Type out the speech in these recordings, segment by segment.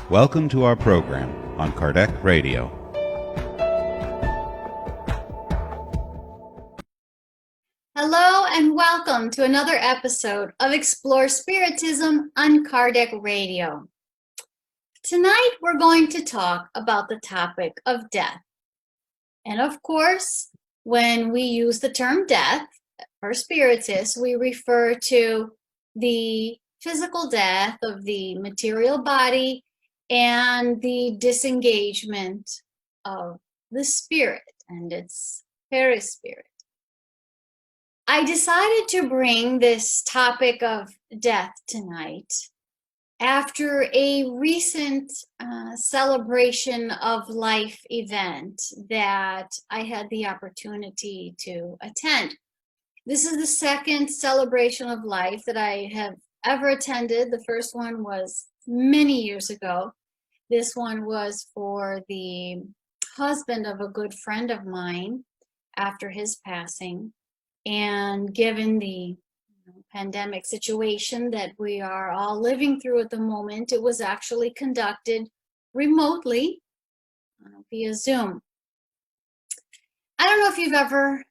Welcome to our program on Kardec Radio. Hello and welcome to another episode of Explore Spiritism on Kardec Radio. Tonight we're going to talk about the topic of death. And of course, when we use the term death for Spiritists, we refer to the physical death of the material body and the disengagement of the spirit and its perispirit. I decided to bring this topic of death tonight after a recent celebration of life event that I had the opportunity to attend. This is the second celebration of life that I have ever attended. The first one was many years ago. This one was for the husband of a good friend of mine after his passing. And given the pandemic situation that we are all living through at the moment, it was actually conducted remotely via Zoom. I don't know if you've ever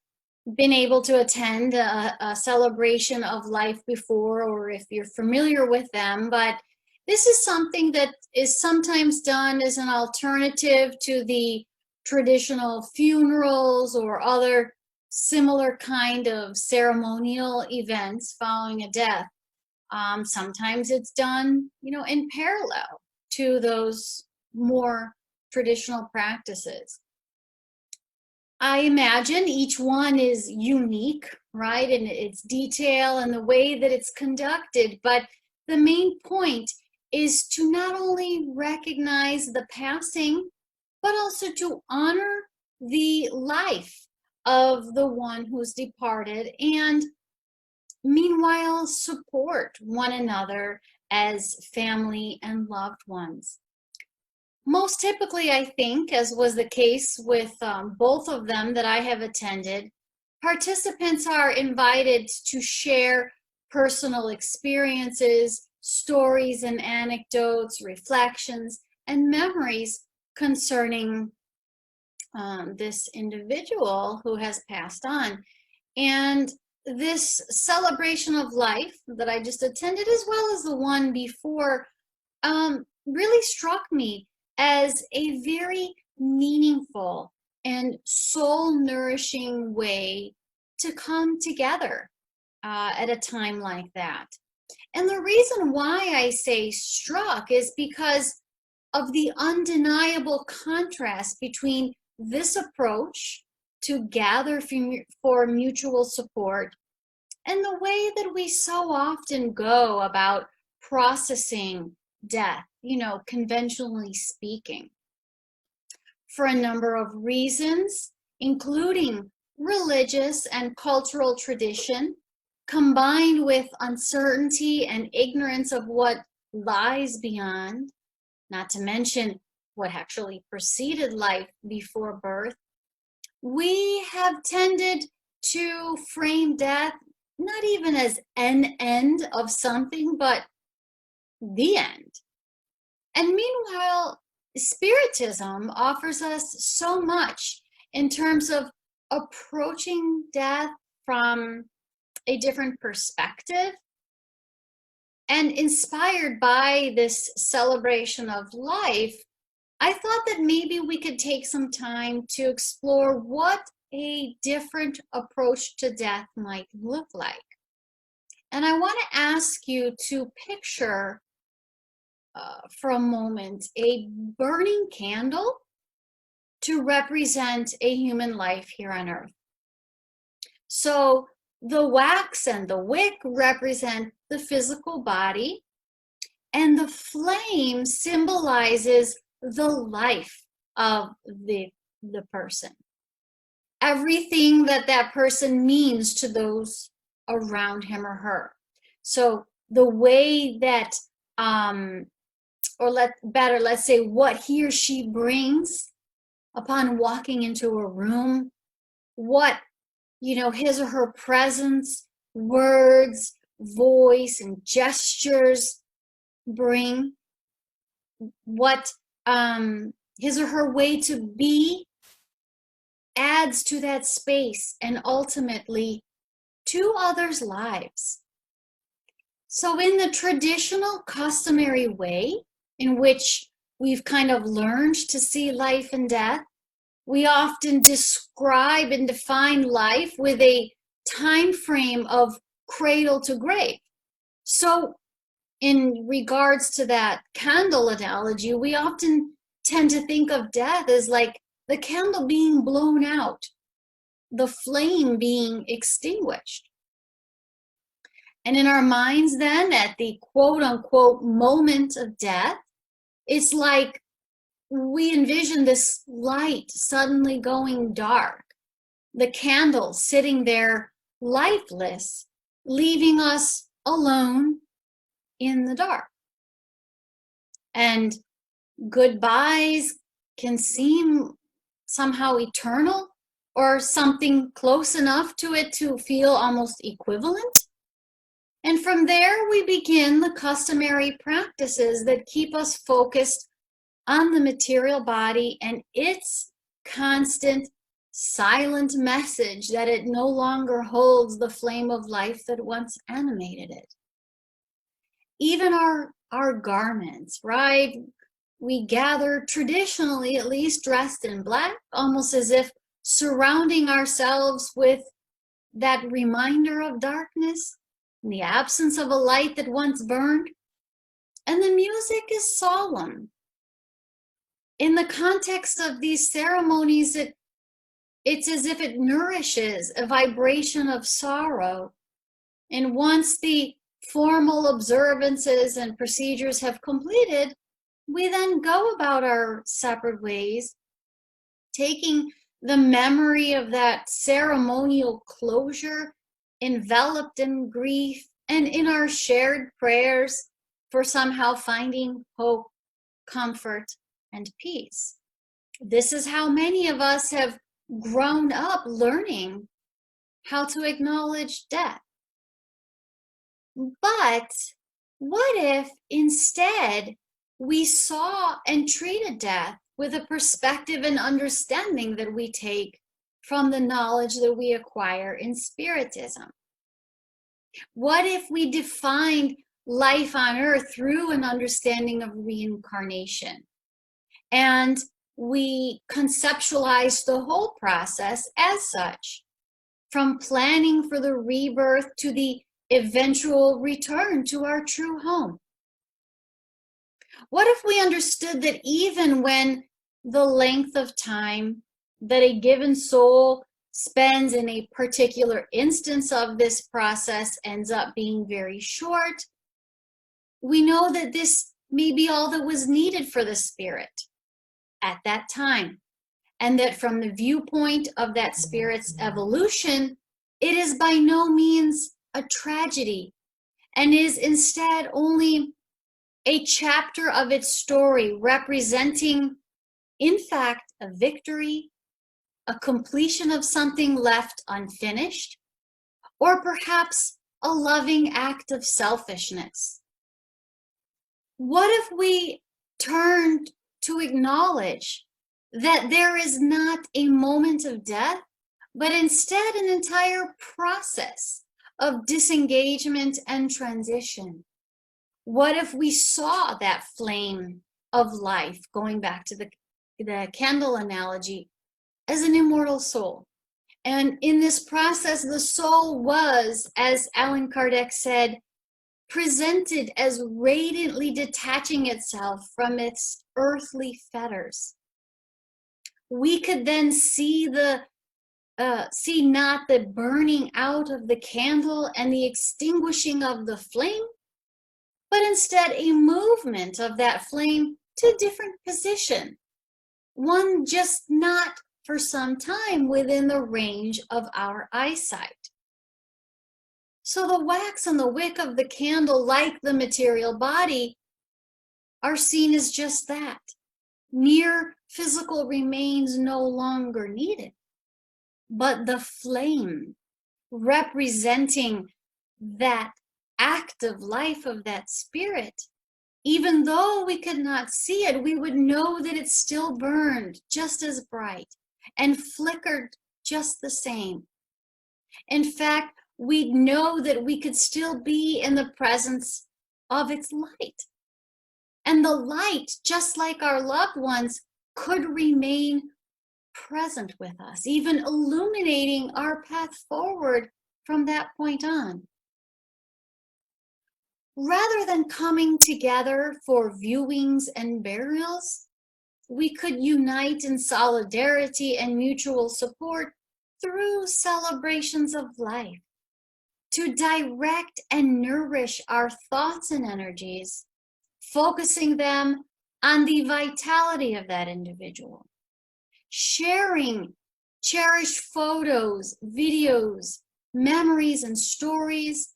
been able to attend a celebration of life before, or if you're familiar with them, but this is something that is sometimes done as an alternative to the traditional funerals or other similar kind of ceremonial events following a death. Sometimes it's done, in parallel to those more traditional practices. I imagine each one is unique, right, in its detail and the way that it's conducted, but the main point is to not only recognize the passing, but also to honor the life of the one who's departed, and meanwhile support one another as family and loved ones. Most typically, I think, as was the case with both of them that I have attended, participants are invited to share personal experiences, stories and anecdotes, reflections, and memories concerning this individual who has passed on. And this celebration of life that I just attended, as well as the one before, really struck me as a very meaningful and soul-nourishing way to come together at a time like that. And the reason why I say struck is because of the undeniable contrast between this approach to gather for mutual support and the way that we so often go about processing death, conventionally speaking. For a number of reasons, including religious and cultural tradition, combined with uncertainty and ignorance of what lies beyond, not to mention what actually preceded life before birth, we have tended to frame death not even as an end of something, but the end. And meanwhile, Spiritism offers us so much in terms of approaching death from a different perspective. And inspired by this celebration of life, I thought that maybe we could take some time to explore what a different approach to death might look like. And I want to ask you to picture for a moment a burning candle to represent a human life here on earth. So the wax and the wick represent the physical body, and the flame symbolizes the life of the person. Everything that person means to those around him or her. So the way that, let's say what he or she brings upon walking into a room, what, his or her presence, words, voice, and gestures bring, what his or her way to be adds to that space and ultimately to others' lives. So in the traditional customary way in which we've kind of learned to see life and death, we often describe and define life with a time frame of cradle to grave. So in regards to that candle analogy, we often tend to think of death as like the candle being blown out, the flame being extinguished. And in our minds then, at the quote unquote moment of death, it's like we envision this light suddenly going dark, the candle sitting there lifeless, leaving us alone in the dark. And goodbyes can seem somehow eternal or something close enough to it to feel almost equivalent. And from there, we begin the customary practices that keep us focused on the material body and its constant silent message that it no longer holds the flame of life that once animated it. Even our garments, right? We gather traditionally, at least, dressed in black, almost as if surrounding ourselves with that reminder of darkness, in the absence of a light that once burned. And the music is solemn. In the context of these ceremonies, it's as if it nourishes a vibration of sorrow. And once the formal observances and procedures have completed, we then go about our separate ways, taking the memory of that ceremonial closure enveloped in grief and in our shared prayers for somehow finding hope, comfort, and peace. This is how many of us have grown up learning how to acknowledge death. But what if instead we saw and treated death with a perspective and understanding that we take from the knowledge that we acquire in Spiritism? What if we defined life on earth through an understanding of reincarnation? And we conceptualized the whole process as such, from planning for the rebirth to the eventual return to our true home. What if we understood that even when the length of time that a given soul spends in a particular instance of this process ends up being very short, we know that this may be all that was needed for the spirit at that time, and that from the viewpoint of that spirit's evolution, it is by no means a tragedy and is instead only a chapter of its story representing, in fact, a victory, a completion of something left unfinished, or perhaps a loving act of selfishness. What if we turned to acknowledge that there is not a moment of death, but instead an entire process of disengagement and transition? What if we saw that flame of life, going back to the candle analogy, as an immortal soul? And in this process, the soul was, as Allan Kardec said, presented as radiantly detaching itself from its earthly fetters. We could then see not the burning out of the candle and the extinguishing of the flame, but instead a movement of that flame to a different position, one just not for some time within the range of our eyesight. So the wax and the wick of the candle, like the material body, are seen as just that. Mere physical remains no longer needed, but the flame representing that active life of that spirit Even though we could not see it, we would know that it still burned just as bright and flickered just the same. In fact, we'd know that we could still be in the presence of its light. And the light, just like our loved ones, could remain present with us, even illuminating our path forward from that point on. Rather than coming together for viewings and burials, we could unite in solidarity and mutual support through celebrations of life, to direct and nourish our thoughts and energies, focusing them on the vitality of that individual, sharing cherished photos, videos, memories, and stories,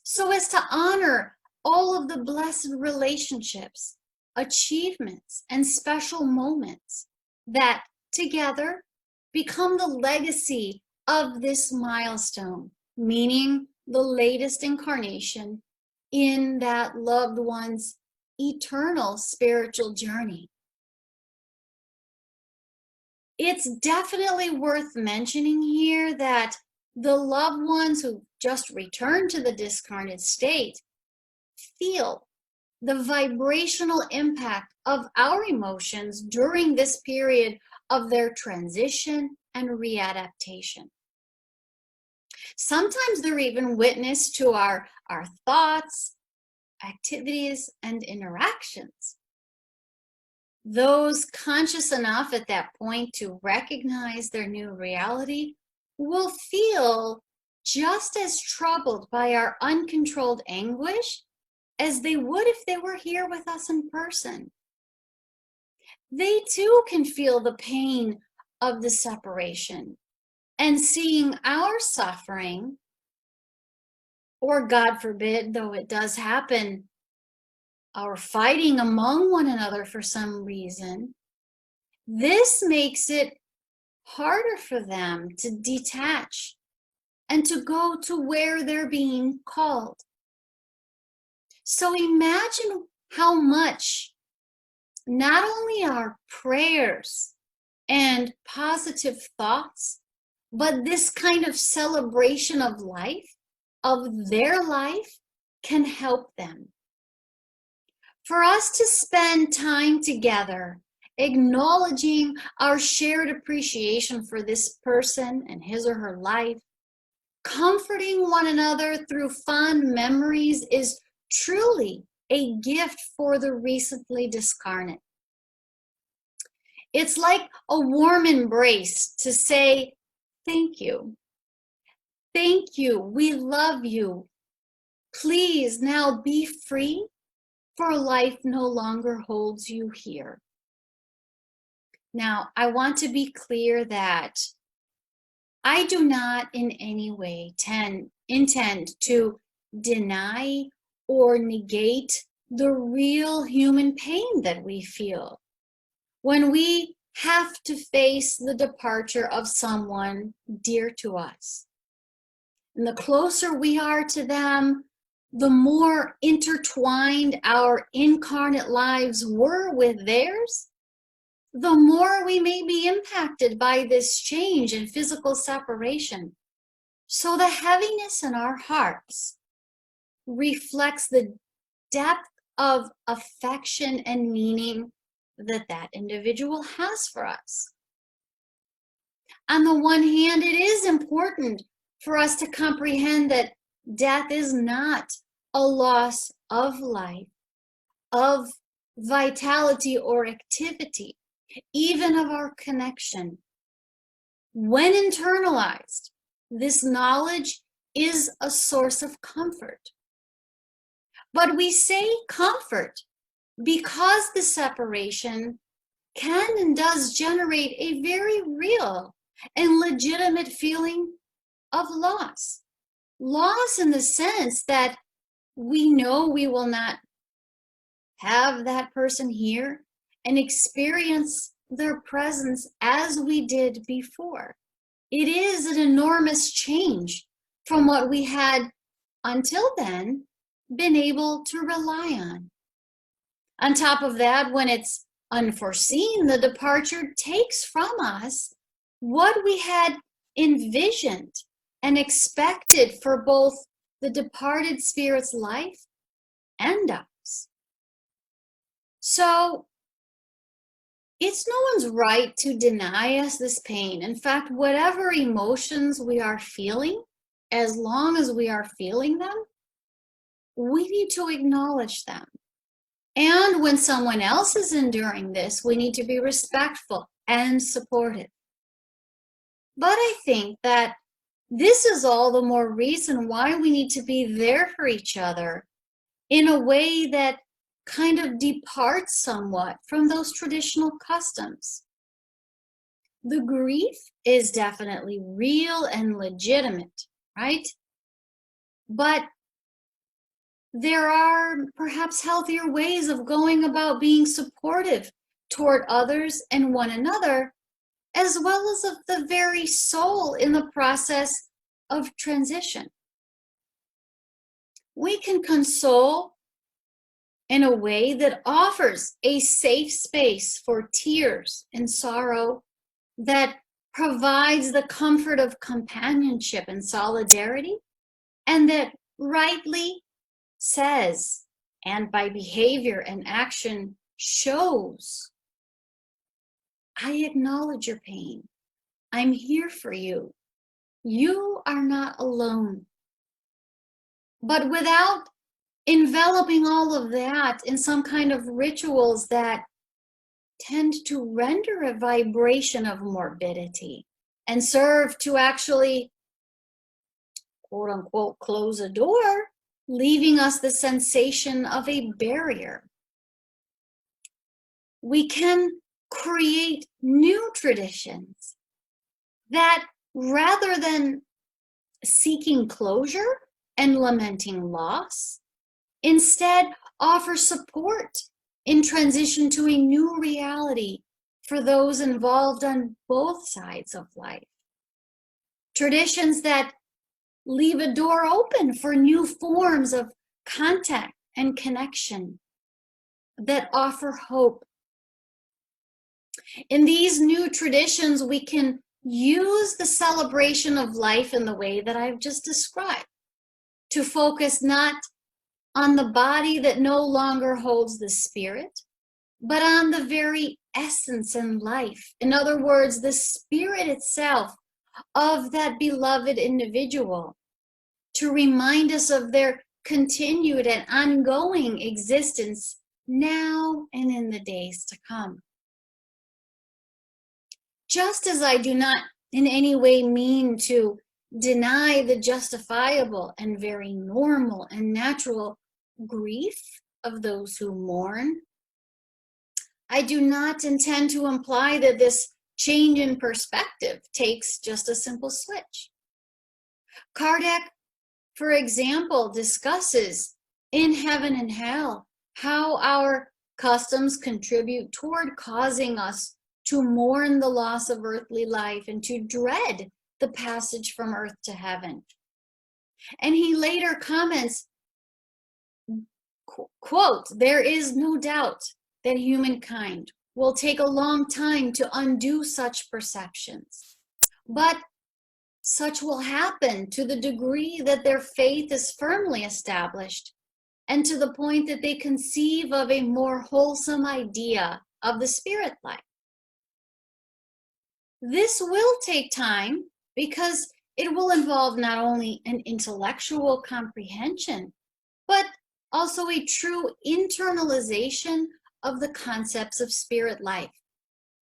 so as to honor all of the blessed relationships, achievements, and special moments that together become the legacy of this milestone, meaning the latest incarnation in that loved one's eternal spiritual journey. It's definitely worth mentioning here that the loved ones who just returned to the discarnate state feel the vibrational impact of our emotions during this period of their transition and readaptation. Sometimes they're even witness to our thoughts, activities, and interactions. Those conscious enough at that point to recognize their new reality will feel just as troubled by our uncontrolled anguish as they would if they were here with us in person. They too can feel the pain of the separation and seeing our suffering, or God forbid, though it does happen, our fighting among one another for some reason. This makes it harder for them to detach and to go to where they're being called. So imagine how much not only our prayers and positive thoughts, but this kind of celebration of life, of their life, can help them. For us to spend time together, acknowledging our shared appreciation for this person and his or her life, comforting one another through fond memories is truly a gift for the recently discarnate. It's like a warm embrace to say, thank you. Thank you. We love you. Please now be free, for life no longer holds you here. Now, I want to be clear that I do not in any way intend to deny or negate the real human pain that we feel when we have to face the departure of someone dear to us. And the closer we are to them, the more intertwined our incarnate lives were with theirs, the more we may be impacted by this change in physical separation. So the heaviness in our hearts reflects the depth of affection and meaning that individual has for us. On the one hand, it is important for us to comprehend that death is not a loss of life, of vitality or activity, even of our connection. When internalized, this knowledge is a source of comfort. But we say comfort because the separation can and does generate a very real and legitimate feeling of loss. Loss in the sense that we know we will not have that person here and experience their presence as we did before. It is an enormous change from what we had until then been able to rely on. On top of that, when it's unforeseen, the departure takes from us what we had envisioned and expected for both the departed spirit's life and us. So it's no one's right to deny us this pain. In fact, whatever emotions we are feeling, as long as we are feeling them, we need to acknowledge them. And when someone else is enduring this, we need to be respectful and supportive. But I think that this is all the more reason why we need to be there for each other in a way that kind of departs somewhat from those traditional customs. The grief is definitely real and legitimate, right? But there are perhaps healthier ways of going about being supportive toward others and one another, as well as of the very soul in the process of transition. We can console in a way that offers a safe space for tears and sorrow, that provides the comfort of companionship and solidarity, and that rightly says, and by behavior and action shows, I acknowledge your pain. I'm here for you. You are not alone. But without enveloping all of that in some kind of rituals that tend to render a vibration of morbidity and serve to actually, quote unquote, close a door, leaving us the sensation of a barrier. We can create new traditions that, rather than seeking closure and lamenting loss, instead offer support in transition to a new reality for those involved on both sides of life. Traditions that leave a door open for new forms of contact and connection, that offer hope. In these new traditions, we can use the celebration of life in the way that I've just described, to focus not on the body that no longer holds the spirit, but on the very essence and life. In other words, the spirit itself of that beloved individual, to remind us of their continued and ongoing existence now and in the days to come. Just as I do not in any way mean to deny the justifiable and very normal and natural grief of those who mourn, I do not intend to imply that this change in perspective takes just a simple switch. Kardec, for example, discusses in Heaven and Hell how our customs contribute toward causing us to mourn the loss of earthly life and to dread the passage from earth to heaven. And he later comments, quote, "There is no doubt that humankind will take a long time to undo such perceptions, but such will happen to the degree that their faith is firmly established and to the point that they conceive of a more wholesome idea of the spirit life. This will take time because it will involve not only an intellectual comprehension, but also a true internalization of the concepts of spirit life."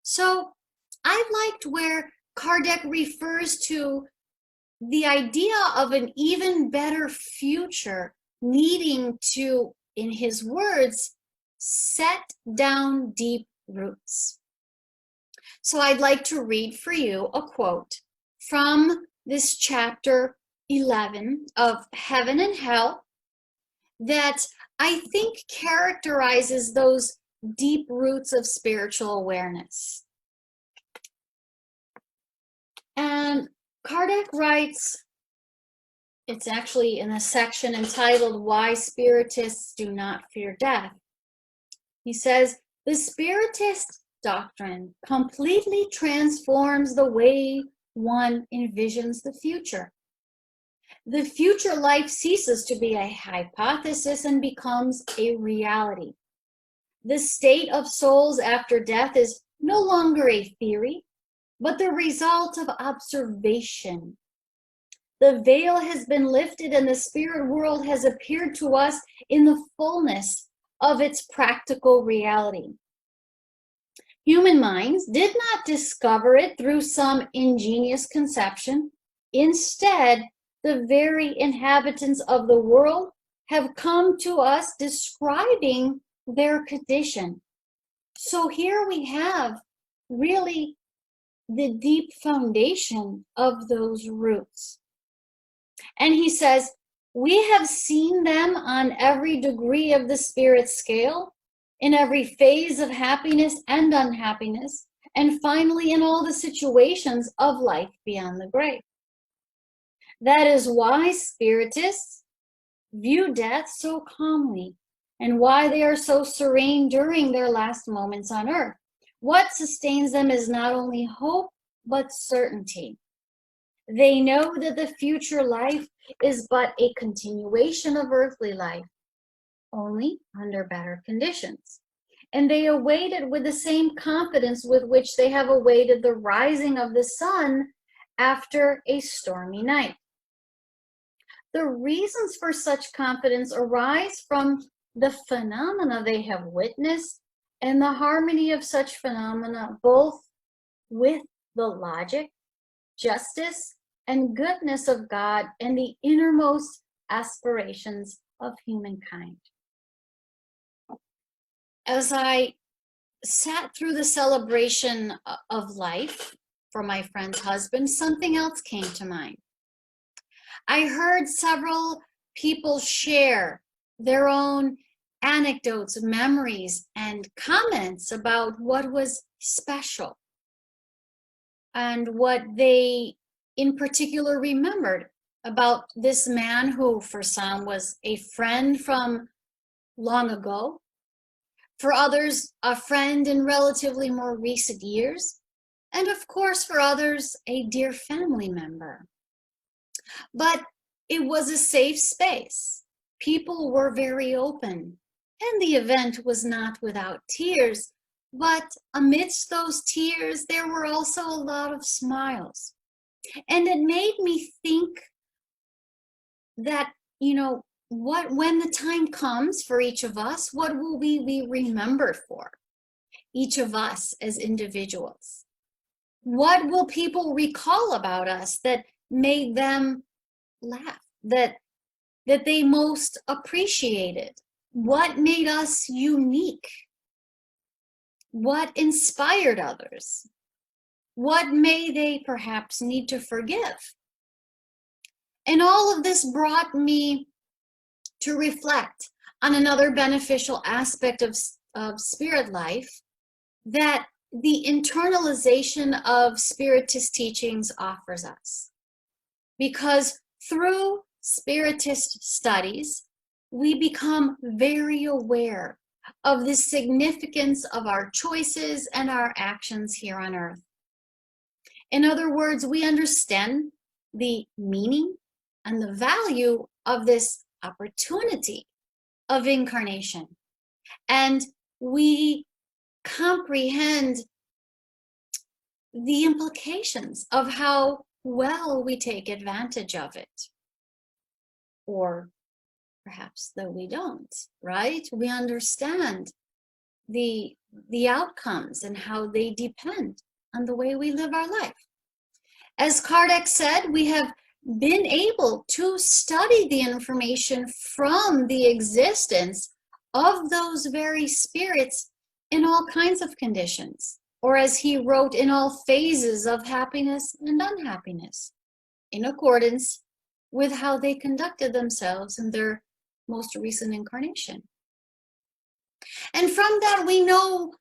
So I liked where Kardec refers to the idea of an even better future needing to, in his words, set down deep roots. So I'd like to read for you a quote from this chapter 11 of Heaven and Hell that I think characterizes those deep roots of spiritual awareness. And Kardec writes, it's actually in a section entitled "Why Spiritists Do Not Fear Death." He says, the Spiritist doctrine completely transforms the way one envisions the future. The future life ceases to be a hypothesis and becomes a reality. The state of souls after death is no longer a theory, but the result of observation. The veil has been lifted and the spirit world has appeared to us in the fullness of its practical reality. Human minds did not discover it through some ingenious conception. Instead, the very inhabitants of the world have come to us describing their condition. So here we have really the deep foundation of those roots. And he says, we have seen them on every degree of the spirit scale, in every phase of happiness and unhappiness, and finally in all the situations of life beyond the grave. That is why Spiritists view death so calmly and why they are so serene during their last moments on earth. What sustains them is not only hope, but certainty. They know that the future life is but a continuation of earthly life, only under better conditions. And they await it with the same confidence with which they have awaited the rising of the sun after a stormy night. The reasons for such confidence arise from the phenomena they have witnessed and the harmony of such phenomena both with the logic, justice, and goodness of God and the innermost aspirations of humankind. As I sat through the celebration of life for my friend's husband, something else came to mind. I heard several people share their own anecdotes, memories, and comments about what was special and what they in particular remembered about this man who for some was a friend from long ago, for others a friend in relatively more recent years, and of course for others a dear family member. But it was a safe space. People were very open, and the event was not without tears, but amidst those tears there were also a lot of smiles. And it made me think that, when the time comes for each of us, what will we be remembered for? Each of us as individuals. What will people recall about us that made them laugh, that they most appreciated? What made us unique? What inspired others? What may they perhaps need to forgive? And all of this brought me to reflect on another beneficial aspect of spirit life that the internalization of Spiritist teachings offers us. Because through Spiritist studies, we become very aware of the significance of our choices and our actions here on earth. In other words, we understand the meaning and the value of this opportunity of incarnation. And we comprehend the implications of how well we take advantage of it. Or perhaps that we don't, right? We understand the outcomes and how they depend on the way we live our life. As Kardec said, we have been able to study the information from the existence of those very spirits in all kinds of conditions, or as he wrote, in all phases of happiness and unhappiness, in accordance with how they conducted themselves in their most recent incarnation. And from that, we know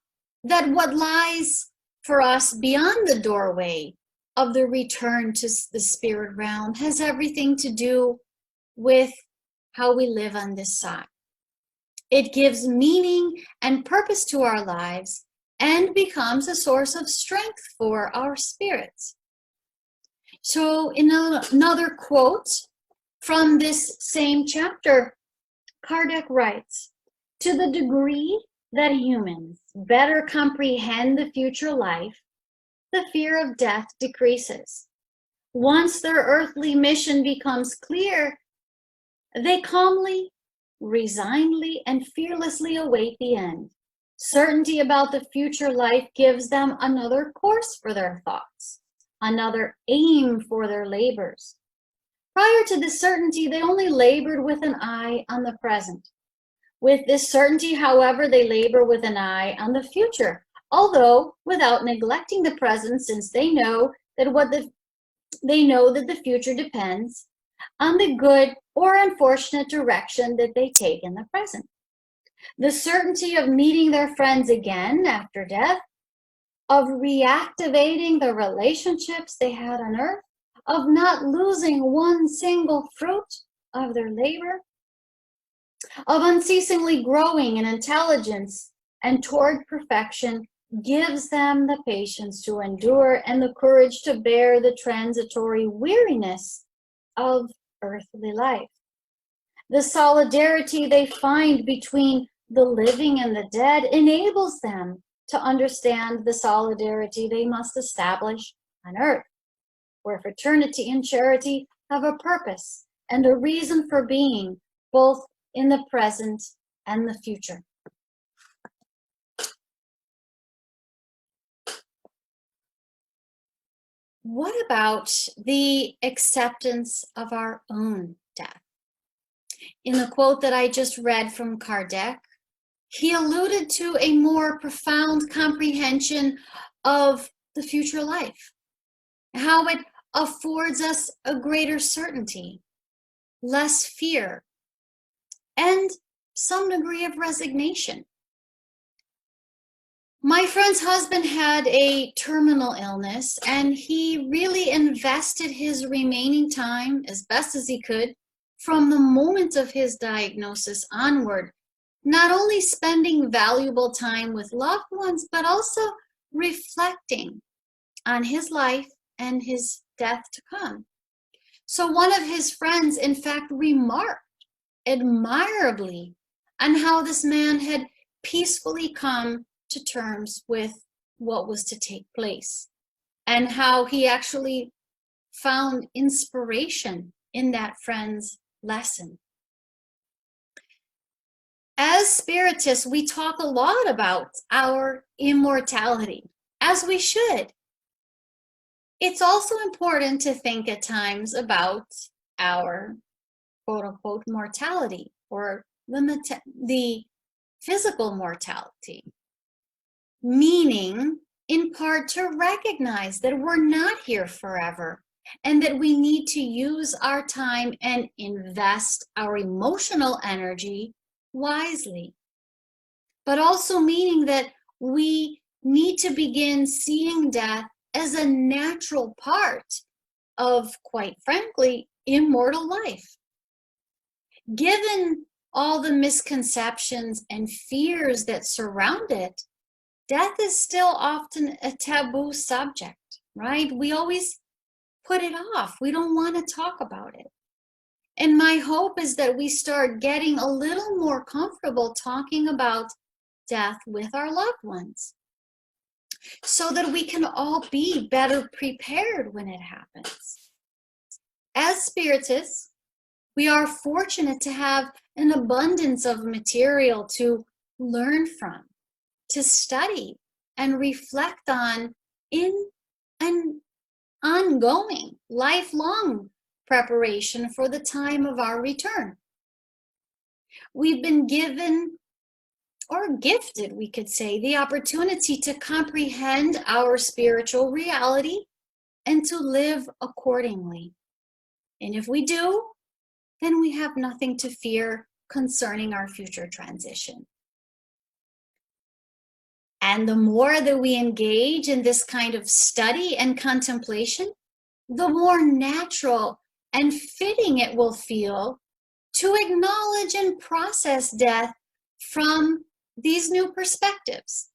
that what lies for us beyond the doorway of the return to the spirit realm has everything to do with how we live on this side. It gives meaning and purpose to our lives and becomes a source of strength for our spirits. So in another quote from this same chapter, Kardec writes, "To the degree that humans better comprehend the future life, the fear of death decreases. Once their earthly mission becomes clear, they calmly, resignedly, and fearlessly await the end. Certainty about the future life gives them another course for their thoughts, another aim for their labors. Prior to this certainty, they only labored with an eye on the present. With this certainty, however, they labor with an eye on the future, although without neglecting the present, since they know that the future depends on the good or unfortunate direction that they take in the present. The certainty of meeting their friends again after death, of reactivating the relationships they had on earth, of not losing one single fruit of their labor, of unceasingly growing in intelligence and toward perfection, gives them the patience to endure and the courage to bear the transitory weariness of earthly life. The solidarity they find between the living and the dead enables them to understand the solidarity they must establish on earth, where fraternity and charity have a purpose and a reason for being, both in the present and the future. What about the acceptance of our own death? In the quote that I just read from Kardec, he alluded to a more profound comprehension of the future life, how it affords us a greater certainty, less fear, and some degree of resignation. My friend's husband had a terminal illness, and he really invested his remaining time as best as he could from the moment of his diagnosis onward, not only spending valuable time with loved ones, but also reflecting on his life and his death to come. So one of his friends, in fact, remarked admirably on how this man had peacefully come to terms with what was to take place, and how he actually found inspiration in that friend's lesson. As Spiritists, we talk a lot about our immortality, as we should. It's also important to think at times about our quote-unquote mortality, or the physical mortality, meaning in part to recognize that we're not here forever and that we need to use our time and invest our emotional energy wisely, but also meaning that we need to begin seeing death as a natural part of, quite frankly, immortal life. Given all the misconceptions and fears that surround it, death is still often a taboo subject, right? We always put it off. We don't want to talk about it. And my hope is that we start getting a little more comfortable talking about death with our loved ones, so that we can all be better prepared when it happens. As Spiritists, we are fortunate to have an abundance of material to learn from, to study and reflect on in an ongoing, lifelong preparation for the time of our return. We've been given, or gifted, we could say, the opportunity to comprehend our spiritual reality and to live accordingly. And if we do, then we have nothing to fear concerning our future transition. And the more that we engage in this kind of study and contemplation, the more natural and fitting it will feel to acknowledge and process death from these new perspectives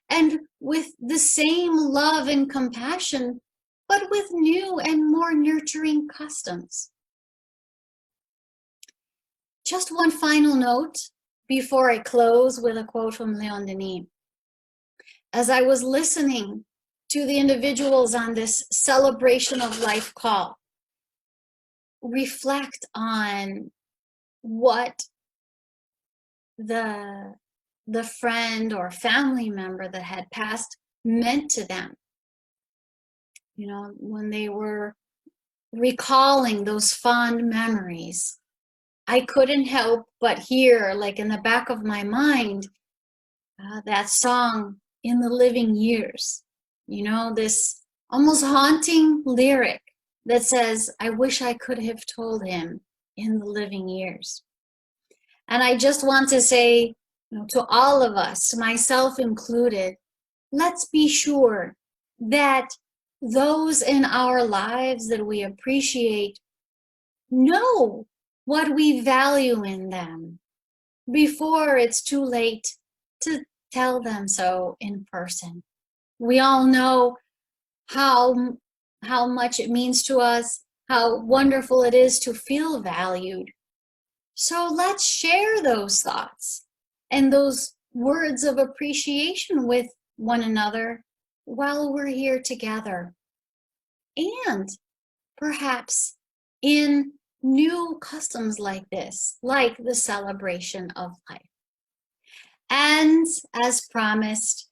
and with the same love and compassion, but with new and more nurturing customs. Just one final note before I close with a quote from Leon Denis. As I was listening to the individuals on this celebration of life call, reflect on what the friend or family member that had passed meant to them. You know, when they were recalling those fond memories, I couldn't help but hear, like in the back of my mind, that song, In the Living Years. You know, this almost haunting lyric that says, I wish I could have told him in the living years. And I just want to say, you know, to all of us, myself included, let's be sure that those in our lives that we appreciate know what we value in them before it's too late to tell them so in person. We all know how much it means to us, how wonderful it is to feel valued. So let's share those thoughts and those words of appreciation with one another while we're here together. And perhaps in new customs like this, like the celebration of life. And as promised,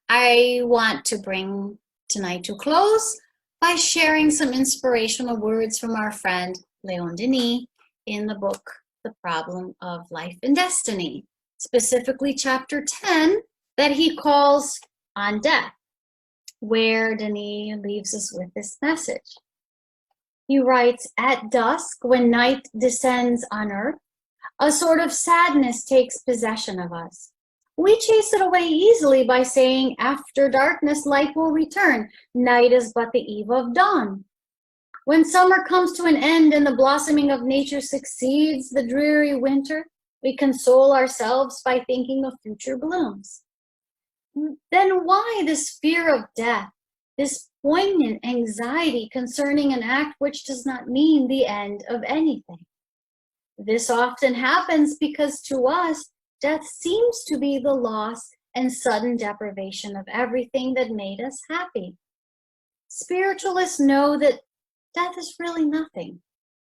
I want to bring tonight to close by sharing some inspirational words from our friend Leon Denis in the book, The Problem of Life and Destiny, specifically chapter 10 that he calls On Death, where Denis leaves us with this message. He writes, at dusk, when night descends on earth, a sort of sadness takes possession of us. We chase it away easily by saying, after darkness, light will return. Night is but the eve of dawn. When summer comes to an end and the blossoming of nature succeeds the dreary winter, we console ourselves by thinking of future blooms. Then why this fear of death, this poignant anxiety concerning an act which does not mean the end of anything? This often happens because to us, death seems to be the loss and sudden deprivation of everything that made us happy. Spiritualists know that death is really nothing.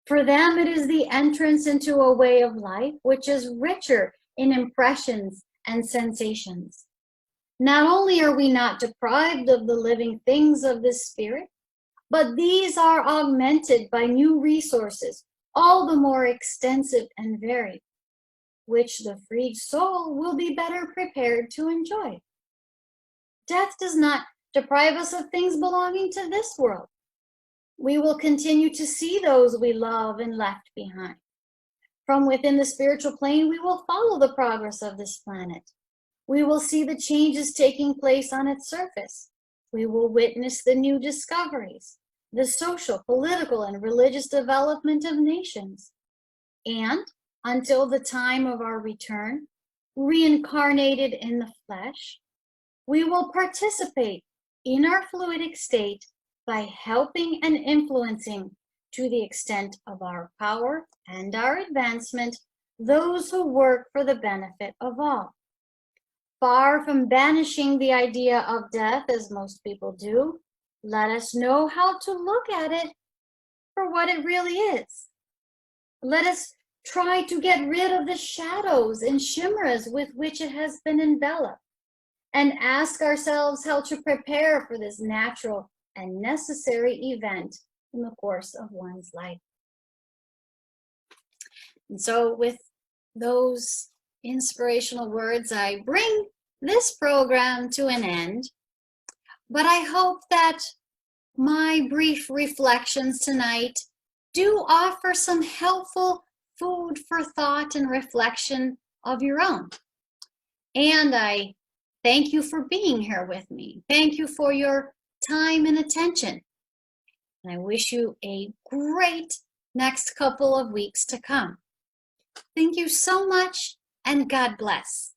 For them, it is the entrance into a way of life which is richer in impressions and sensations. Not only are we not deprived of the living things of this spirit, but these are augmented by new resources, all the more extensive and varied, which the freed soul will be better prepared to enjoy. Death does not deprive us of things belonging to this world. We will continue to see those we love and left behind. From within the spiritual plane, we will follow the progress of this planet. We will see the changes taking place on its surface. We will witness the new discoveries, the social, political, and religious development of nations. And until the time of our return, reincarnated in the flesh, we will participate in our fluidic state by helping and influencing, to the extent of our power and our advancement, those who work for the benefit of all. Far from banishing the idea of death, as most people do, let us know how to look at it for what it really is. Let us try to get rid of the shadows and chimeras with which it has been enveloped, and ask ourselves how to prepare for this natural and necessary event in the course of one's life. And so with those inspirational words, I bring this program to an end. But I hope that my brief reflections tonight do offer some helpful food for thought and reflection of your own. And I thank you for being here with me. Thank you for your time and attention. And I wish you a great next couple of weeks to come. Thank you so much, and God bless.